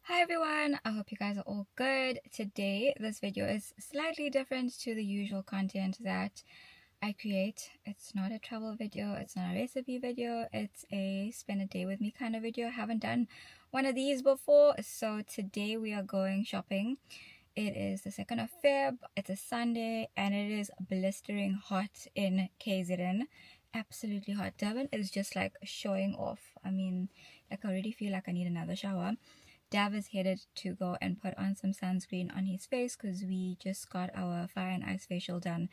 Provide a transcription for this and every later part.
Hi everyone, I hope you guys are all good. Today, this video is slightly different to the usual content that I create. It's not a travel video, it's not a recipe video, it's a spend a day with me kind of video. I haven't done one of these before, so today we are going shopping. It is the 2nd of Feb, it's a Sunday, and it is blistering hot in KZN. Absolutely hot. Durban is just like showing off. I mean, like I already feel like I need another shower. Dav is headed to go and put on some sunscreen on his face because we just got our fire and ice facial done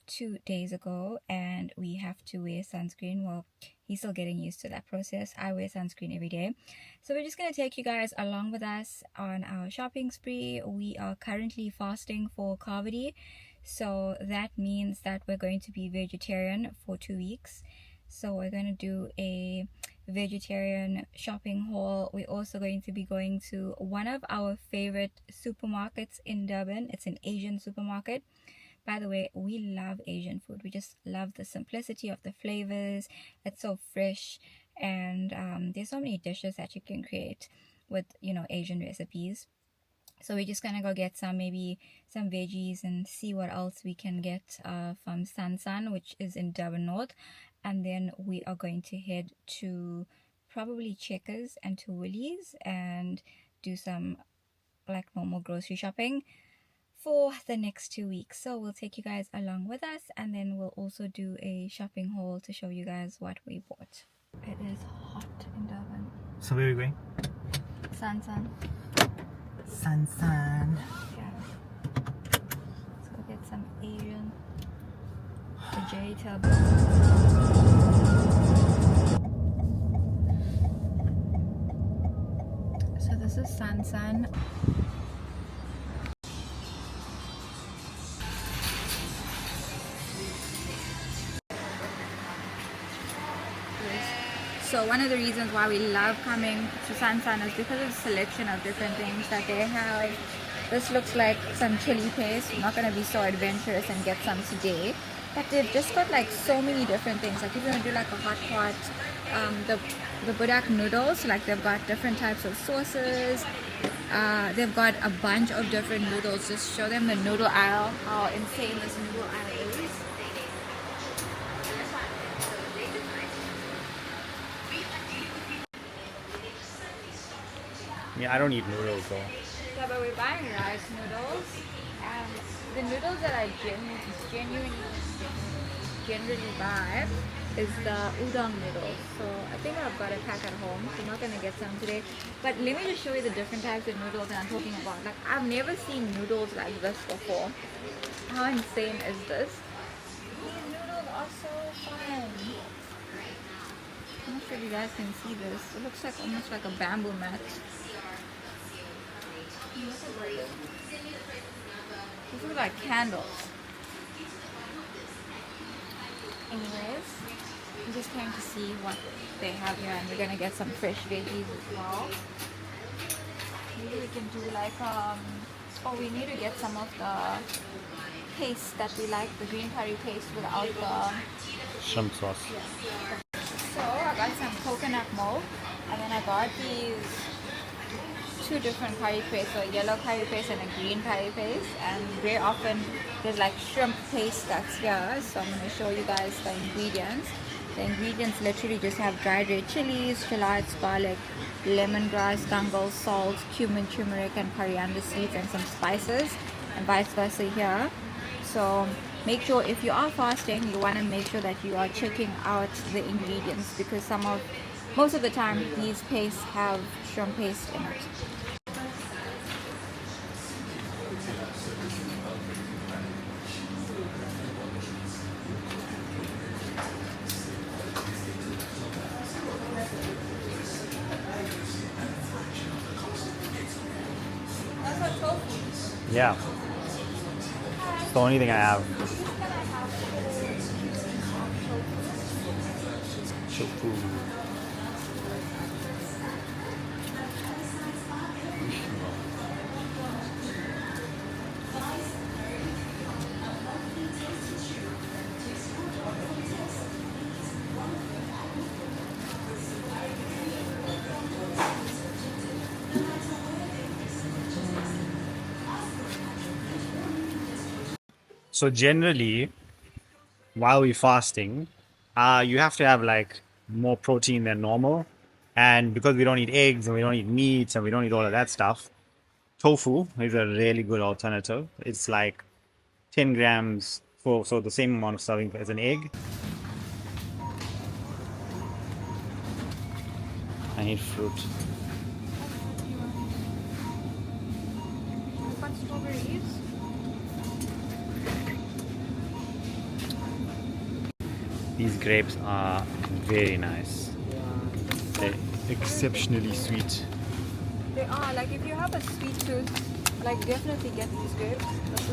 2 days ago and we have to wear sunscreen. Well, he's still getting used to that process. I wear sunscreen every day. So we're just going to take you guys along with us on our shopping spree. We are currently fasting for Kavady. So that means that we're going to be vegetarian for 2 weeks. So we're going to do a vegetarian shopping haul. We're also going to be going to one of our favorite supermarkets in Durban. It's an Asian supermarket. By the way, we love Asian food. We just love the simplicity of the flavors. It's so fresh, and there's so many dishes that you can create with Asian recipes. So we're just gonna go get maybe some veggies and see what else we can get from San, which is in Durban North. And then we are going to head to probably Checkers and to Woolies and do some like normal grocery shopping for the next 2 weeks. So we'll take you guys along with us, and then we'll also do a shopping haul to show you guys what we bought. It is hot in Durban. So where are we going? San. Yeah. Let's go get some Asian. The J Tambo. So this is San. So one of the reasons why we love coming to San is because of the selection of different things that they have. This looks like some chili paste. I'm not going to be so adventurous and get some today. But they've just got like so many different things. Like if you want to do like a hot pot, the budak noodles, like they've got different types of sauces. They've got a bunch of different noodles. Just show them the noodle aisle, how insane this noodle aisle is. Yeah, I don't eat noodles though. Yeah, but we're buying rice noodles, and the noodles that I generally buy is the udon noodles. So I think I've got a pack at home, so I'm not gonna get some today. But let me just show you the different types of noodles that I'm talking about. Like I've never seen noodles like this before. How insane is this? These noodles are so fun. I'm not sure if you guys can see this. It looks like almost like a bamboo mat. These look like candles. Anyways, I'm just trying to see what they have here, and we're gonna get some fresh veggies as well. Maybe we can do like we need to get some of the paste that we like, the green curry paste without the Shrimp sauce. So I got some coconut milk, and then I got these 2 different curry paste, so a yellow curry paste and a green curry paste. And very often there's like shrimp paste that's here, so I'm going to show you guys the ingredients. The ingredients literally just have dried red chilies, shallots, garlic, lemongrass, gangal, salt, cumin, turmeric, and coriander seeds, and some spices, and vice versa here. So make sure if you are fasting, you want to make sure that you are checking out the ingredients, because most of the time these pastes have shrimp paste in it. That's what tofu. Yeah. It's the only thing I have. Tofu. So generally, while we're fasting, you have to have like more protein than normal. And because we don't eat eggs and we don't eat meats and we don't eat all of that stuff, tofu is a really good alternative. It's like 10 grams for so the same amount of serving as an egg. I need fruit. We've got strawberries. These grapes are very nice. They're exceptionally sweet. They are, like, if you have a sweet tooth, like, definitely get these grapes.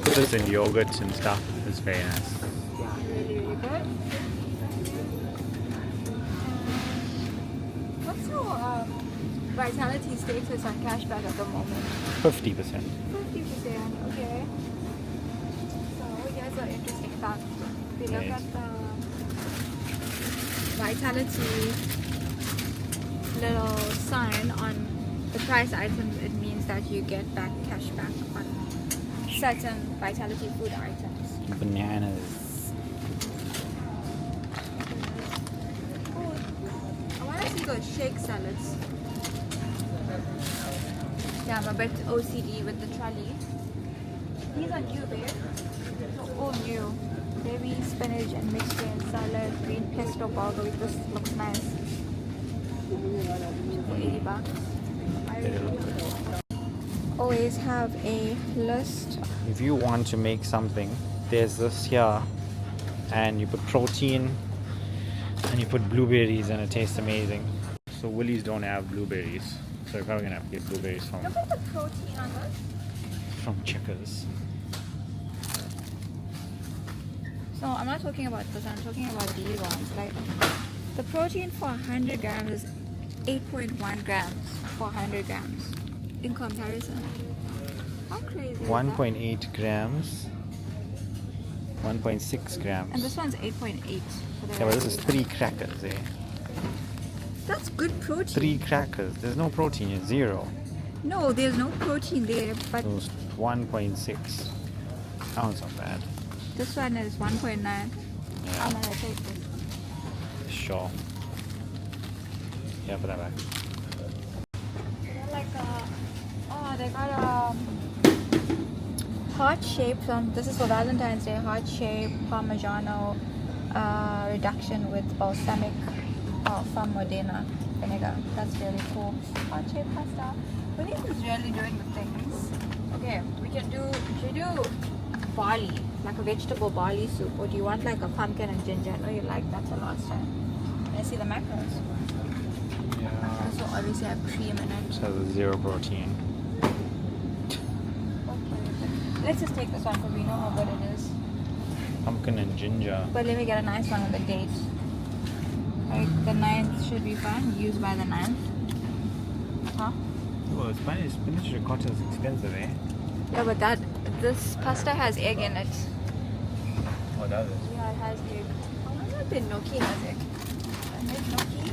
Put this in yogurts and stuff. It's very nice. Yeah, really, really good. What's your vitality status on cashback at the moment? 50%. 50%, okay. So here's an interesting fact. If we look Yes. at the vitality little sign on the price items, it means that you get back cash back on certain vitality food items. Bananas. Oh, I want to see those shake salads. Yeah, I'm a bit OCD with the trolley. These are new, babe. They're all new. Baby spinach and mixed grain salad, green pesto burger. This looks nice. For 80 bucks. Always have a list. If you want to make something, there's this here, and you put protein and you put blueberries and it tastes amazing. So Woolies don't have blueberries, so you're probably gonna have to get blueberries Look at the protein on this. from Checkers. So I'm not talking about this, I'm talking about these ones. Like, the protein for 100 grams is 8.1 grams for 100 grams in comparison. How crazy is that? 1.8 grams, 1.6 grams. And this one's 8.8. Yeah, but this is 3 crackers, eh? That's good protein. 3 crackers. There's no protein, it's 0. No, there's no protein there, but So it's 1.6. Sounds not bad. this one is 1.9. I'm Yeah, gonna take this. sure. Yeah, put that back. They're like they got heart shaped. This is for Valentine's Day. Heart shape Parmigiano reduction with balsamic from Modena vinegar. That's really cool. Heart shaped pasta. William is really doing the things. Okay, we should do barley, like a vegetable barley soup, or do you want like a pumpkin and ginger? I know you liked that the last time. Can I see the macros? Yeah. So obviously I have cream in it. This has 0 protein. Okay, let's just take this one because we know how good it is. Pumpkin and ginger. But let me get a nice one with a date. Like the 9th should be fine. Used by the 9th. Huh? Well, spinach ricotta is expensive, eh? Yeah, but this pasta has egg in it. Oh, does it? Yeah, it has egg. I wonder if the gnocchi has egg. I made gnocchi.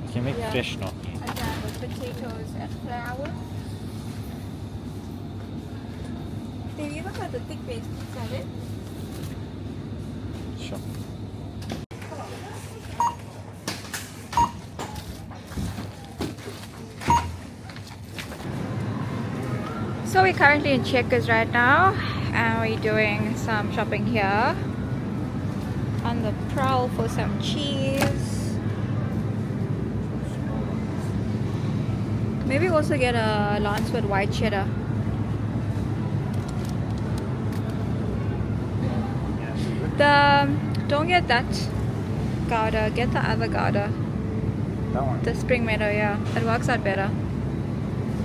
You can make Yeah. fresh gnocchi. I can with potatoes and flour. They've even got the thick based salad. Sure. So we're currently in Checkers right now and we're doing some shopping here. On the prowl for some cheese. Maybe also get a Lance with white cheddar. Don't get that Gouda, get the other Gouda. That one. The spring meadow, yeah. It works out better,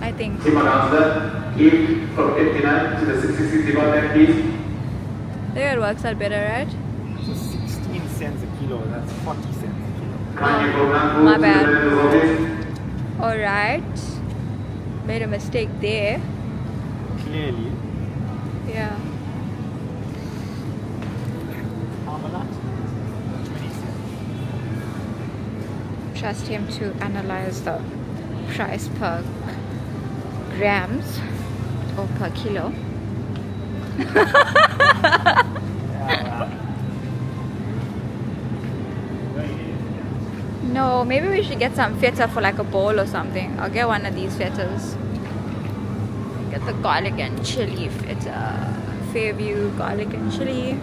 I think. Team announcer, leave from 59 to the 66 department, please. There it works out better, right? So 16 cents a kilo, that's 40 cents a kilo. Kindly program My to bad. the vendor's office. Alright. Made a mistake there. Clearly. Yeah. Marmalade. 20 cents. Trust him to analyze the price per grams or per kilo. No, maybe we should get some feta for like a bowl or something. I'll get one of these fetas. Get the garlic and chili feta. Fairview garlic and chili.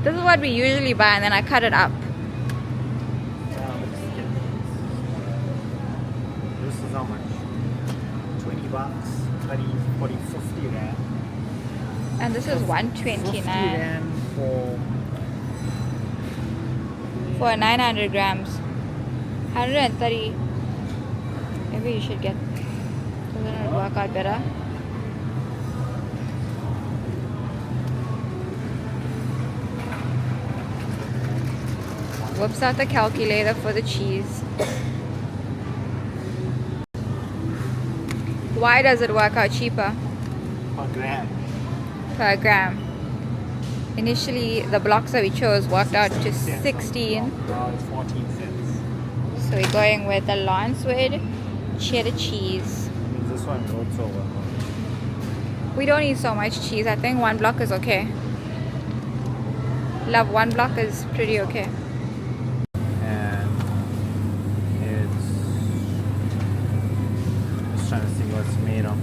This is what we usually buy, and then I cut it up. This is how much? 20 bucks, 30, 40, 50 rand. And this is 50 129 rand for 900 grams. 130. Maybe you should get. Doesn't it work out better? Whoops out the calculator for the cheese. Why does it work out cheaper per gram. per gram? Initially, the blocks that we chose worked out to 16. Now it's 14 cents. So we're going with the Lancewood cheddar cheese. Means this one will also work out. We don't need so much cheese. I think one block is okay. Love, one block is pretty okay. And it's just trying to see what it's made of.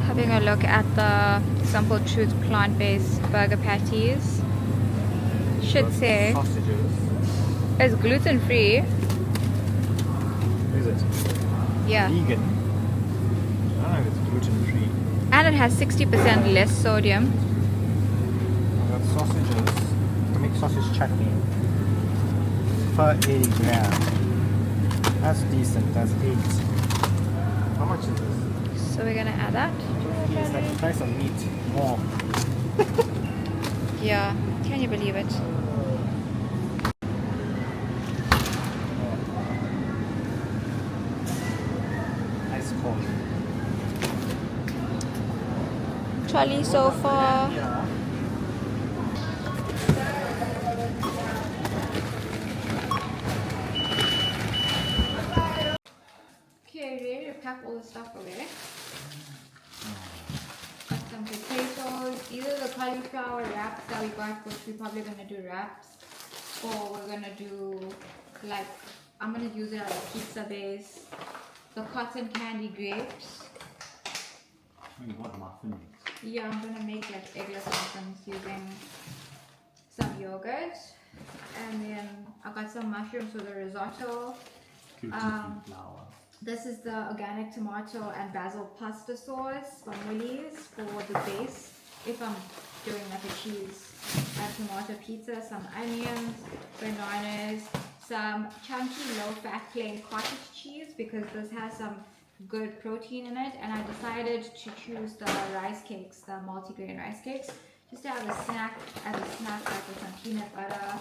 Having a look at the Simple Truth plant-based burger patties. Should say Sausages. it's gluten-free. Is it? Yeah. Vegan. I don't know if it's gluten free. And it has 60% less sodium. I've got sausages. To make sausage chutney. Per 80 gram. That's decent. That's 8. How much is this? So we're gonna add that. It's like the price of meat. More. Yeah. Can you believe it? Ice cold. Trolley so far. Yeah. Okay, ready to pack all the stuff away. Got some potatoes, either the cauliflower wraps that we got, which we're probably gonna do wraps, or we're gonna do like, I'm gonna use it as a pizza base. The cotton candy grapes. You want muffins? Yeah, I'm gonna make like eggless muffins using some yogurt, and then I got some mushrooms for the risotto. Gluten-free flour. This is the organic tomato and basil pasta sauce from Woolies for the base. If I'm doing like a cheese and tomato pizza, some onions, bananas, some chunky low-fat plain cottage cheese because this has some good protein in it. And I decided to choose the rice cakes, the multigrain rice cakes, just to have a snack like with some peanut butter,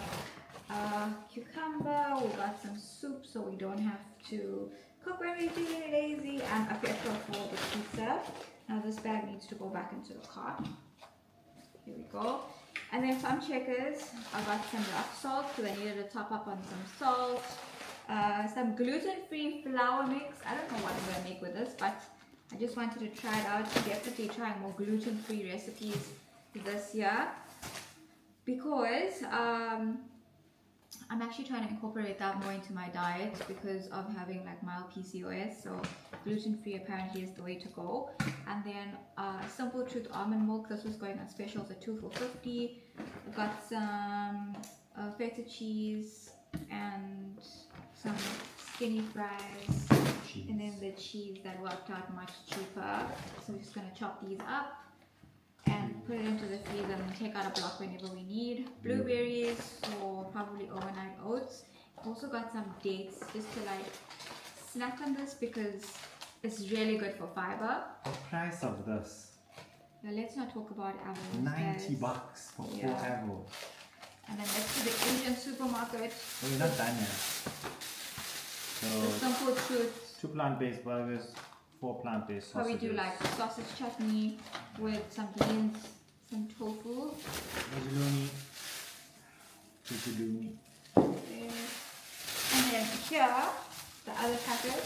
cucumber. We got some soup so we don't have to cook when we're feeling lazy, and a pepper for the pizza. Now this bag needs to go back into the car. Here we go. And then from Checkers, I got some rock salt because I needed to top up on some salt. Some gluten-free flour mix. I don't know what I'm going to make with this, but I just wanted to try it out. Definitely trying more gluten-free recipes this year because I'm actually trying to incorporate that more into my diet because of having like mild PCOS. So gluten-free apparently is the way to go. And then Simple Truth almond milk. This was going on special for 2 for $50. I got some feta cheese and some skinny fries. And then the cheese that worked out much cheaper. So we're just going to chop these up and put it into the freezer and take out a block whenever we need. Blueberries or probably overnight oats. Also got some dates just to like snack on this because it's really good for fiber. The price of this? Now let's not talk about avos. 90 bucks for 4 avos. And then next to the Asian supermarket. Well, you're not done yet. The So Simple Truth. 2 plant-based burgers, 4 plant-based Probably sausages. do like sausage chutney with some beans, some tofu. Veggiolini. And then here, the other packet.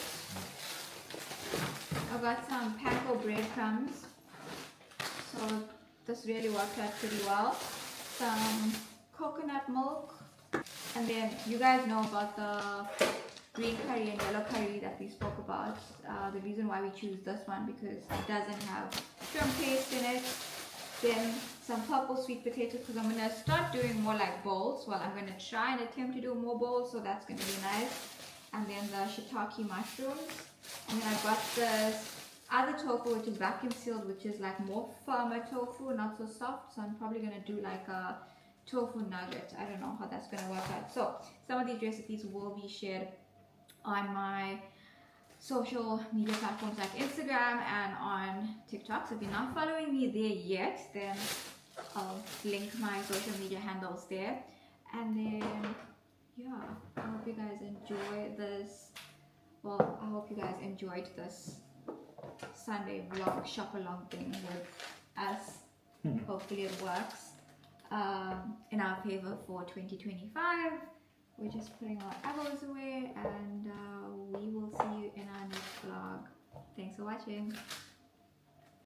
I got some panko breadcrumbs, so this really worked out pretty well. Some coconut milk, and then you guys know about the green curry and yellow curry that we spoke about. The reason why we choose this one because it doesn't have shrimp paste in it. Then some purple sweet potatoes because I'm going to start doing more like bowls. Well, I'm going to try and attempt to do more bowls, so that's going to be nice. And then the shiitake mushrooms. And then I've got this other tofu which is vacuum sealed, which is like more firmer tofu, not so soft. So I'm probably going to do like a tofu nugget. I don't know how that's going to work out. So some of these recipes will be shared on my social media platforms like Instagram and on TikTok. So if you're not following me there yet, then I'll link my social media handles there. And then yeah, I hope you guys enjoy this. Well, I hope you guys enjoyed this Sunday vlog shop along thing with us. Hopefully it works in our favor for 2025. We're just putting our apples away, and we will see you in our next vlog. Thanks for watching.